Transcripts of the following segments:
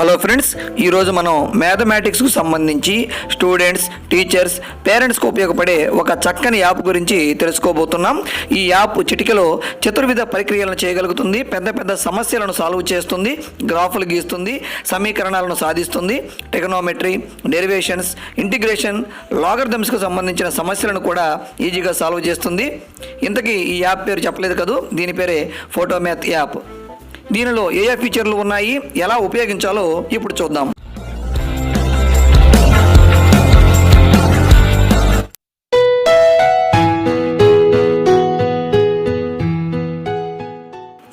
Hello friends, ఈరోజు మనం మ్యాథమెటిక్స్కు సంబంధించి స్టూడెంట్స్, టీచర్స్, పేరెంట్స్కు ఉపయోగపడే ఒక చక్కని యాప్ గురించి తెలుసుకోబోతున్నాం. ఈ యాప్ చిటికెలో చతుర్విధ ప్రక్రియలను చేయగలుగుతుంది, పెద్ద పెద్ద సమస్యలను సాల్వ్ చేస్తుంది, గ్రాఫులు గీస్తుంది, సమీకరణాలను సాధిస్తుంది, ట్రిగనోమెట్రీ, డెరివేషన్స్, ఇంటిగ్రేషన్, లాగరిథమ్స్కు సంబంధించిన సమస్యలను కూడా ఈజీగా సాల్వ్ చేస్తుంది. ఇంతకీ ఈ యాప్ పేరు చెప్పలేదు కదూ, దీని పేరే ఫోటోమ్యాథ్ యాప్. దీనిలో ఏ ఫీచర్లు ఉన్నాయి, ఎలా ఉపయోగించాలో ఇప్పుడు చూద్దాం.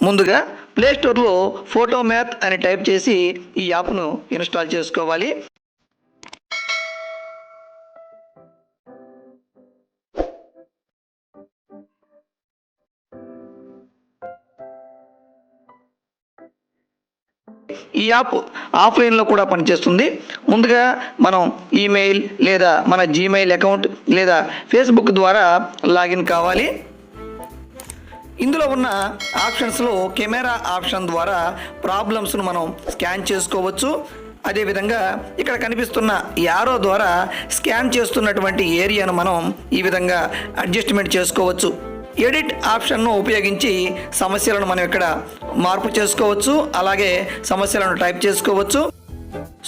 ముందుగా ప్లేస్టోర్లో ఫోటోమ్యాథ్ అని టైప్ చేసి ఈ యాప్ను ఇన్స్టాల్ చేసుకోవాలి. ఈ యాప్ ఆఫ్లైన్లో కూడా పనిచేస్తుంది. ముందుగా మనం ఈమెయిల్ లేదా మన జీమెయిల్ అకౌంట్ లేదా ఫేస్బుక్ ద్వారా లాగిన్ కావాలి. ఇందులో ఉన్న ఆప్షన్స్లో కెమెరా ఆప్షన్ ద్వారా ప్రాబ్లమ్స్ను మనం స్కాన్ చేసుకోవచ్చు. అదేవిధంగా ఇక్కడ కనిపిస్తున్న యారో ద్వారా స్కాన్ చేస్తున్నటువంటి ఏరియాను మనం ఈ విధంగా అడ్జస్ట్మెంట్ చేసుకోవచ్చు. ఎడిట్ ఆప్షన్ను ఉపయోగించి సమస్యలను మనం ఇక్కడ మార్పు చేసుకోవచ్చు, అలాగే సమస్యలను టైప్ చేసుకోవచ్చు.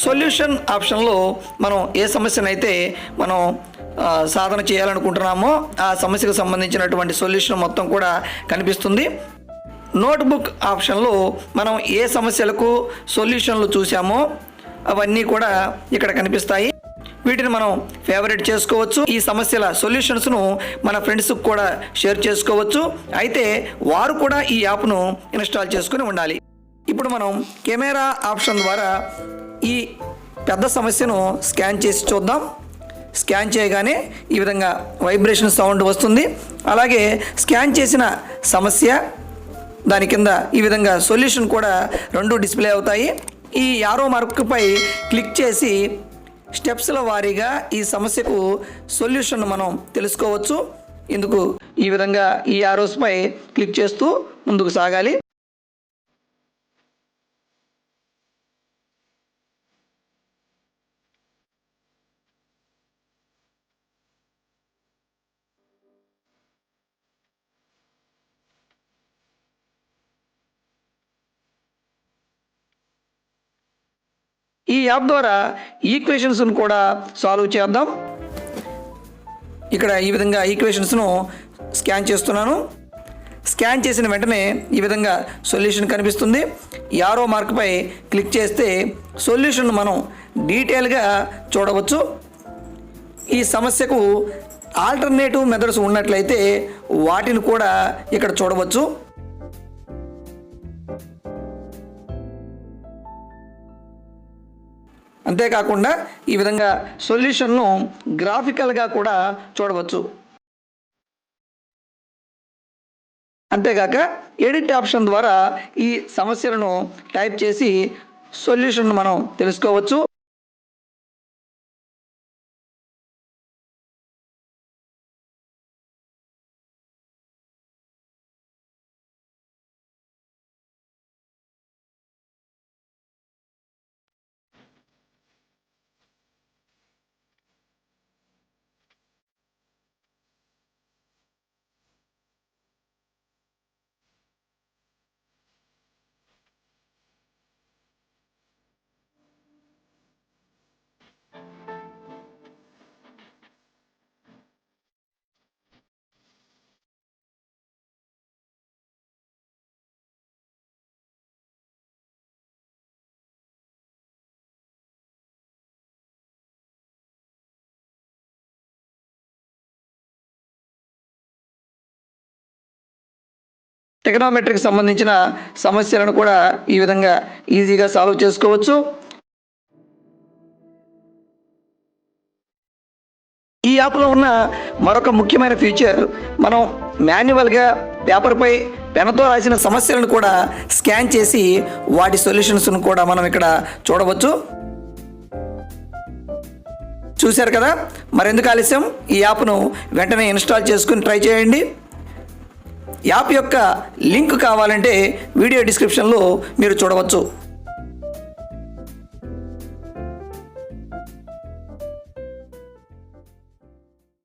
సొల్యూషన్ ఆప్షన్లో మనం ఏ సమస్యనైతే మనం సాధన చేయాలనుకుంటున్నామో ఆ సమస్యకు సంబంధించినటువంటి సొల్యూషన్ మొత్తం కూడా కనిపిస్తుంది. నోట్బుక్ ఆప్షన్లో మనం ఏ సమస్యలకు సొల్యూషన్లు చూసామో అవన్నీ కూడా ఇక్కడ కనిపిస్తాయి. వీటిని మనం ఫేవరెట్ చేసుకోవచ్చు. ఈ సమస్యల సొల్యూషన్స్ను మన ఫ్రెండ్స్కి కూడా షేర్ చేసుకోవచ్చు. అయితే వారు కూడా ఈ యాప్ను ఇన్స్టాల్ చేసుకుని ఉండాలి. ఇప్పుడు మనం కెమెరా ఆప్షన్ ద్వారా ఈ పెద్ద సమస్యను స్కాన్ చేసి చూద్దాం. స్కాన్ చేయగానే ఈ విధంగా వైబ్రేషన్ సౌండ్ వస్తుంది. అలాగే స్కాన్ చేసిన సమస్య దాని కింద ఈ విధంగా సొల్యూషన్ కూడా రెండు డిస్ప్లే అవుతాయి. ఈ యారో మార్క్పై క్లిక్ చేసి స్టెప్స్ల వారీగా ఈ సమస్యకు సొల్యూషన్ మనం తెలుసుకోవచ్చు. ఇందుకు ఈ విధంగా ఈ యారోస్పై క్లిక్ చేస్తూ ముందుకు సాగాలి. ఈ యాప్ ద్వారా ఈక్వేషన్స్ను కూడా సాల్వ్ చేద్దాం. ఇక్కడ ఈ విధంగా ఈక్వేషన్స్ను స్కాన్ చేస్తున్నాను. స్కాన్ చేసిన వెంటనే ఈ విధంగా సొల్యూషన్ కనిపిస్తుంది. యారో మార్క్పై క్లిక్ చేస్తే సొల్యూషన్ మనం డీటెయిల్గా చూడవచ్చు. ఈ సమస్యకు ఆల్టర్నేటివ్ మెథడ్స్ ఉన్నట్లయితే వాటిని కూడా ఇక్కడ చూడవచ్చు. అంతేకాకుండా ఈ విధంగా సొల్యూషన్ను గ్రాఫికల్గా కూడా చూడవచ్చు. అంతేకాక ఎడిట్ ఆప్షన్ ద్వారా ఈ సమస్యలను టైప్ చేసి సొల్యూషన్ మనం తెలుసుకోవచ్చు. ట్రిగనోమెట్రీకి సంబంధించిన సమస్యలను కూడా ఈ విధంగా ఈజీగా సాల్వ్ చేసుకోవచ్చు. ఈ యాప్లో ఉన్న మరొక ముఖ్యమైన ఫీచర్, మనం మాన్యువల్గా పేపర్పై పెన్తో రాసిన సమస్యలను కూడా స్కాన్ చేసి వాటి సొల్యూషన్స్ను కూడా మనం ఇక్కడ చూడవచ్చు. చూశారు కదా, మరెందుకు ఆలస్యం, ఈ యాప్ను వెంటనే ఇన్స్టాల్ చేసుకుని ట్రై చేయండి. యాప్ యొక్క లింక్ కావాలంటే వీడియో డిస్క్రిప్షన్లో మీరు చూడవచ్చు.